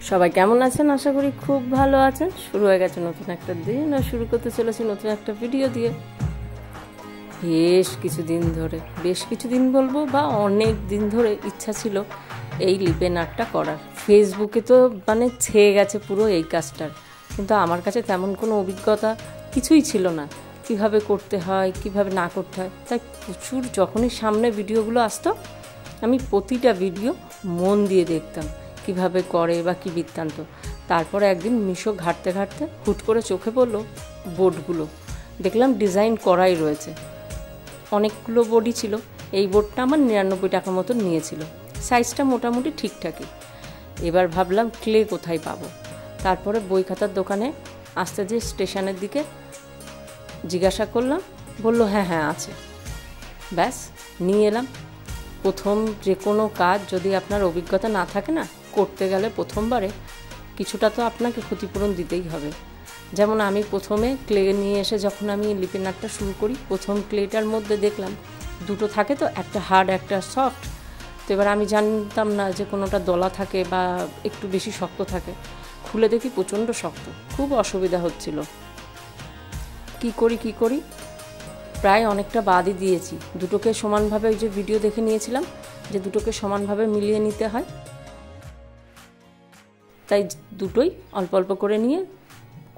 সবাই কেমন আছেন? আশা করি খুব ভালো আছেন। শুরু হয়ে গেছে নতুন একটা দিন, আর শুরু করতে চলেছি নতুন একটা ভিডিও দিয়ে। বেশ কিছুদিন বলবো বা অনেক দিন ধরে ইচ্ছা ছিল এই লিপেন আর্টটা করার। ফেসবুকে তো মানে ছেয়ে গেছে পুরো এই কাজটার, কিন্তু আমার কাছে তেমন কোনো অভিজ্ঞতা কিছুই ছিল না, কিভাবে করতে হয় কিভাবে না করতে হয়। তাই প্রচুর যখনই সামনে ভিডিওগুলো আসতো আমি প্রতিটা ভিডিও মন দিয়ে দেখতাম কিভাবে করে বা কী বৃত্তান্ত। তারপরে একদিন মিশো ঘাঁটতে ঘাঁটতে হুট করে চোখে পড়লো বোর্ডগুলো, দেখলাম ডিজাইন করাই রয়েছে। অনেকগুলো বোর্ডই ছিল। এই বোর্ডটা আমার 99 টাকা মতো নিয়েছিল, সাইজটা মোটামুটি ঠিকঠাকই। এবার ভাবলাম ক্লে কোথায় পাবো। তারপরে বই খাতার দোকানে আসতে যে স্টেশনের দিকে জিজ্ঞাসা করলাম, বলল হ্যাঁ আছে। ব্যাস নিয়ে এলাম। প্রথম যে কোনো কাজ যদি আপনার অভিজ্ঞতা না থাকে না, করতে গেলে প্রথমবারে কিছুটা তো আপনাকে ক্ষতিপূরণ দিতেই হবে। যেমন আমি প্রথমে ক্লে নিয়ে এসে যখন আমি লিপেন আর্টটা শুরু করি, প্রথম ক্লেটার মধ্যে দেখলাম দুটো থাকে, তো একটা হার্ড একটা সফট। তো এবার আমি জানতাম না যে কোনোটা দলা থাকে বা একটু বেশি শক্ত থাকে। খুলে দেখি প্রচণ্ড শক্ত, খুব অসুবিধা হচ্ছিল। কি করি প্রায় অনেকটা বাদই দিয়েছি। দুটোকে সমানভাবে, ওই যে ভিডিও দেখে নিয়েছিলাম যে দুটোকে সমানভাবে মিলিয়ে নিতে হয়, তাই দুটোই অল্প অল্প করে নিয়ে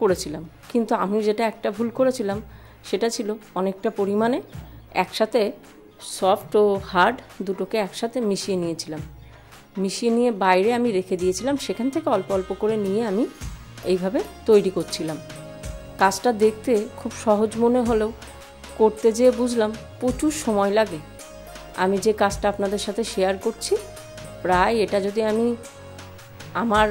করেছিলাম। কিন্তু আমি যেটা একটা ভুল করেছিলাম সেটা ছিল অনেকটা পরিমাণে একসাথে সফট ও হার্ড দুটোকে একসাথে মিশিয়ে নিয়েছিলাম। মিশিয়ে নিয়ে বাইরে আমি রেখে দিয়েছিলাম, সেখান থেকে অল্প অল্প করে নিয়ে আমি এইভাবে তৈরি করছিলাম। কাজটা দেখতে খুব সহজ মনে হলেও করতে যেয়ে বুঝলাম প্রচুর সময় লাগে। আমি যে কাজটা আপনাদের সাথে শেয়ার করছি, প্রায় এটা যদি আমি আমার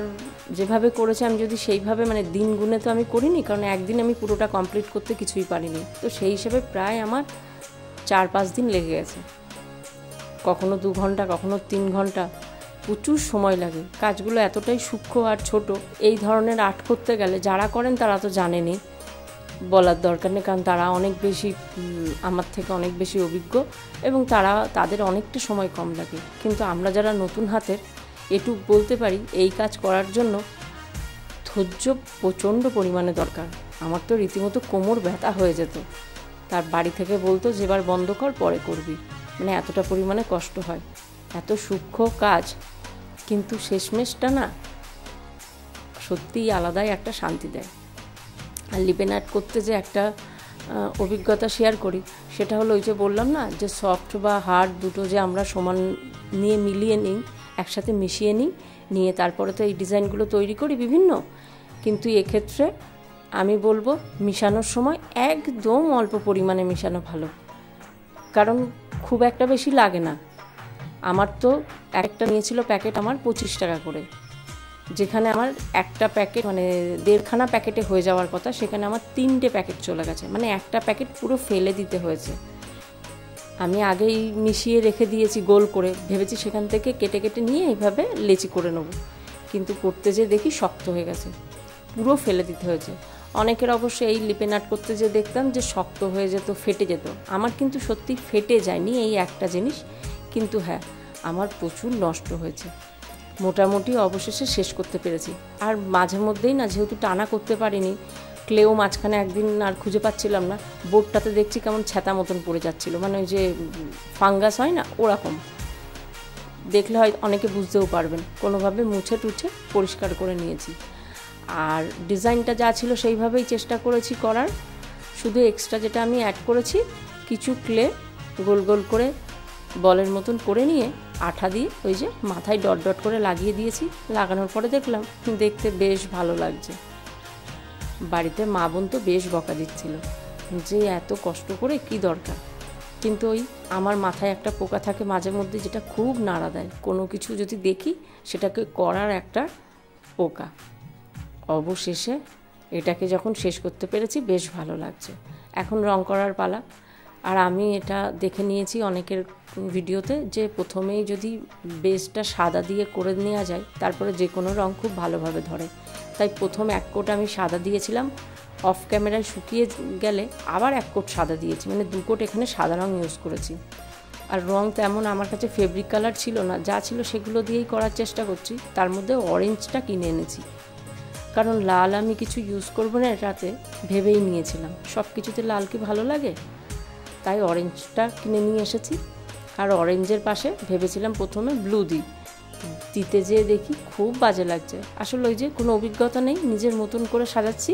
যেভাবে করেছি আমি যদি সেইভাবে মানে দিন গুনে তো আমি করিনি, কারণ একদিন আমি পুরোটা কমপ্লিট করতে কিছুই পারিনি। তো সেই হিসেবে প্রায় আমার 4-5 দিন লেগে গেছে, কখনো 2 ঘন্টা কখনো 3 ঘন্টা, প্রচুর সময় লাগে। কাজগুলো এতটাই সূক্ষ্ম আর ছোট, এই ধরনের আর্ট করতে গেলে যারা করেন তারা তো জানেনই, বলার দরকার নেই, কারণ তারা অনেক বেশি আমার থেকে অনেক বেশি অভিজ্ঞ এবং তাদের অনেকটা সময় কম লাগে। কিন্তু আমরা যারা নতুন হাতের, এটুকু বলতে পারি এই কাজ করার জন্য ধৈর্য প্রচণ্ড পরিমাণে দরকার। আমার তো রীতিমতো কোমর ব্যথা হয়ে যেত, তার বাড়ি থেকে বলতো যে এবার বন্ধ কর, পরে করবি, মানে এতটা পরিমাণে কষ্ট হয়। এত সূক্ষ্ম কাজ, কিন্তু শেষমেশটা না সত্যিই আলাদাই একটা শান্তি দেয়। আর লিপেন আর্ট করতে যে একটা অভিজ্ঞতা শেয়ার করি, সেটা হলো ওই যে বললাম না যে সফট বা হার্ড দুটো যে আমরা সমান নিয়ে মিলিয়ে নিই, একসাথে মিশিয়ে নিয়ে তারপরে তো এই ডিজাইনগুলো তৈরি করি বিভিন্ন। কিন্তু এক্ষেত্রে আমি বলবো মিশানোর সময় একদম অল্প পরিমাণে মিশানো ভালো, কারণ খুব একটা বেশি লাগে না। আমার তো একটা নিয়েছিল প্যাকেট আমার 25 টাকা করে, যেখানে আমার একটা প্যাকেট মানে 1.5খানা প্যাকেটে হয়ে যাওয়ার কথা, সেখানে আমার 3টে প্যাকেট চলে গেছে, মানে একটা প্যাকেট পুরো ফেলে দিতে হয়েছে। আমি আগেই মিশিয়ে রেখে দিয়েছি গোল করে, ভেবেছি সেখান থেকে কেটে কেটে নিয়ে এইভাবে লেচি করে নেব, কিন্তু করতে যেয়ে দেখি শক্ত হয়ে গেছে, পুরো ফেলে দিতে হয়েছে। অনেকের অবশ্য এই লিপেন আর্ট করতে যেয়ে দেখতাম যে শক্ত হয়ে যেত, ফেটে যেত। আমার কিন্তু সত্যি ফেটে যায়নি এই একটা জিনিস, কিন্তু হ্যাঁ আমার প্রচুর নষ্ট হয়েছে। মোটামুটি অবশেষে শেষ করতে পেরেছি। আর মাঝে মধ্যেই না, যেহেতু টানা করতে পারিনি, ক্লেও মাঝখানে একদিন আর খুঁজে পাচ্ছিলাম না, বোর্ডটাতে দেখছি কেমন ছ্যাঁতা মতন পড়ে যাচ্ছিলো, মানে ওই যে ফাঙ্গাস হয় না ওরকম। দেখলে হয় অনেকে বুঝতেও পারবেন, কোনোভাবে মুছে টুছে পরিষ্কার করে নিয়েছি। আর ডিজাইনটা যা ছিল সেইভাবেই চেষ্টা করেছি করার। শুধু এক্সট্রা যেটা আমি অ্যাড করেছি, কিছু ক্লে গোল গোল করে বলের মতন করে নিয়ে আঠা দিয়ে ওই যে মাথায় ডট ডট করে লাগিয়ে দিয়েছি। লাগানোর পরে দেখলাম দেখতে বেশ ভালো লাগছে। বাড়িতে মা বোন তো বেশ বকা দিচ্ছিল যে এত কষ্ট করে কি দরকার, কিন্তু ওই আমার মাথায় একটা পোকা থাকে মাঝে মধ্যে, যেটা খুব নাড়া দেয় কোনো কিছু যদি দেখি সেটাকে করার একটা পোকা। অবশেষে এটাকে যখন শেষ করতে পেরেছি বেশ ভালো লাগছে। এখন রং করার পালা। আর আমি এটা দেখে নিয়েছি অনেকের ভিডিওতে যে প্রথমেই যদি বেসটা সাদা দিয়ে করে নেওয়া যায়, তারপরে যে কোনো রং খুব ভালোভাবে ধরে। তাই প্রথম 1 কোট আমি সাদা দিয়েছিলাম, অফ ক্যামেরায় শুকিয়ে গেলে আবার 1 কোট সাদা দিয়েছি, মানে 2 কোট এখানে সাদা রং ইউজ করেছি। আর রং তেমন আমার কাছে ফেব্রিক কালার ছিল না, যা ছিল সেগুলো দিয়েই করার চেষ্টা করছি। তার মধ্যে অরেঞ্জটা কিনে এনেছি, কারণ লাল আমি কিছু ইউজ করবো না এটাতে ভেবেই নিয়েছিলাম। সব কিছুতে লাল কি ভালো লাগে, তাই অরেঞ্জটা কিনে নিয়ে এসেছি। আর অরেঞ্জের পাশে ভেবেছিলাম প্রথমে ব্লু দিতে যেয়ে দেখি খুব বাজে লাগছে। আসলে ওই যে কোনো অভিজ্ঞতা নেই, নিজের মতন করে সাজাচ্ছি।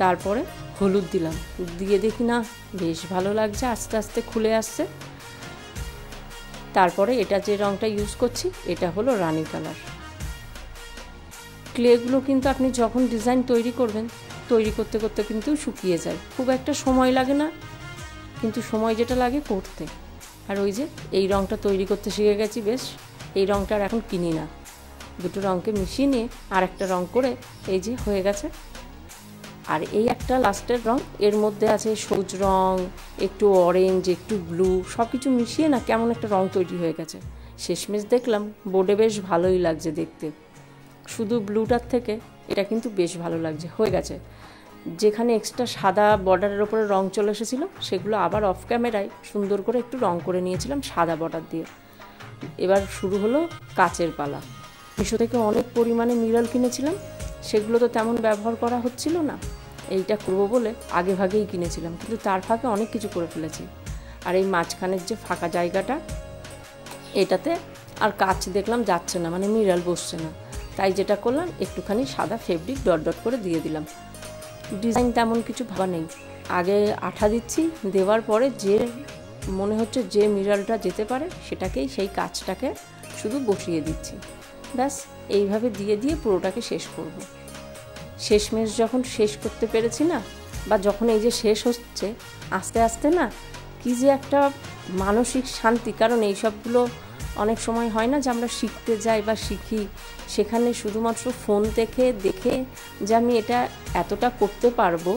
তারপরে হলুদ দিলাম, দিয়ে দেখি না বেশ ভালো লাগছে, আস্তে আস্তে খুলে আসছে। তারপরে এটা যে রঙটা ইউজ করছি এটা হলো রানী কালার। ক্লেগুলো কিন্তু আপনি যখন ডিজাইন তৈরি করবেন, তৈরি করতে করতে কিন্তু শুকিয়ে যায়, খুব একটা সময় লাগে না, কিন্তু সময় যেটা লাগে করতে। আর ওই যে এই রঙটা তৈরি করতে শিখে গেছি বেশ। এই রঙটা আর এখন কিনি না, দুটো রঙকে মিশিয়ে নিয়ে আর একটা রঙ করে এই যে হয়ে গেছে। আর এই একটা লাস্টের রঙ, এর মধ্যে আছে সবুজ রঙ, একটু অরেঞ্জ, একটু ব্লু, সব কিছু মিশিয়ে না কেমন একটা রঙ তৈরি হয়ে গেছে। শেষমেশ দেখলাম বোর্ডে বেশ ভালোই লাগছে দেখতে, শুধু ব্লুটার থেকে এটা কিন্তু বেশ ভালো লাগছে, হয়ে গেছে। যেখানে এক্সট্রা সাদা বর্ডারের ওপরে রঙ চলে এসেছিলো সেগুলো আবার অফ ক্যামেরায় সুন্দর করে একটু রঙ করে নিয়েছিলাম সাদা বর্ডার দিয়ে। এবার শুরু হলো কাচের পালা। মিশো থেকে অনেক পরিমাণে মিরর কিনেছিলাম, সেগুলো তো তেমন ব্যবহার করা হচ্ছিল না। এইটা করবো বলে আগে ভাগেই কিনেছিলাম, কিন্তু তার ফাঁকে অনেক কিছু করে ফেলেছি। আর এই মাঝখানের যে ফাঁকা জায়গাটা, এটাতে আর কাচ দেখলাম যাচ্ছে না, মানে মিরর বসছে না। তাই যেটা করলাম, একটুখানি সাদা ফেব্রিক ডট ডট করে দিয়ে দিলাম। ডিজাইন তেমন কিছু ভাবা নেই, আগে আঠা দিচ্ছি, দেওয়ার পরে যে মনে হচ্ছে যে মিররটা যেতে পারে সেটাকেই, সেই কাচটাকে শুধু বসিয়ে দিচ্ছি। ব্যাস এইভাবে দিয়ে দিয়ে পুরোটাকে শেষ করব। শেষমেশ যখন শেষ করতে পেরেছি না, বা যখন এই যে শেষ হচ্ছে আস্তে আস্তে না, কি যে একটা মানসিক শান্তি। কারণ এই সবগুলো অনেক সময় হয় না যে আমরা শিখতে যাই বা শিখি, সেখানে শুধুমাত্র ফোন দেখে দেখে যে আমি এটা এতটা করতে পারবো,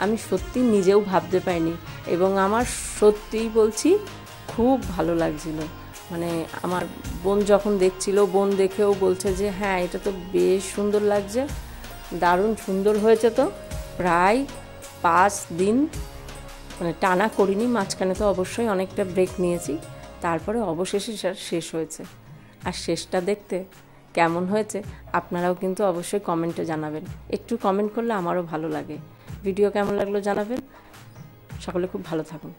আমি সত্যি নিজেও ভাবতে পারিনি। এবং আমার সত্যিই বলছি খুব ভালো লাগছিল। মানে আমার বোন যখন দেখছিল, বোন দেখেও বলছে যে হ্যাঁ এটা তো বেশ সুন্দর লাগছে, দারুণ সুন্দর হয়েছে। তো প্রায় 5 দিন মানে টানা করিনি, মাঝখানে তো অবশ্যই অনেকটা ব্রেক নিয়েছি, তারপরে অবশেষে শেষ হয়েছে। আর শেষটা দেখতে কেমন হয়েছে আপনারাও কিন্তু অবশ্যই কমেন্টে জানাবেন। একটু কমেন্ট করলে আমারও ভালো লাগে। ভিডিও কেমন লাগলো জানাবেন। সকলে খুব ভালো থাকুন।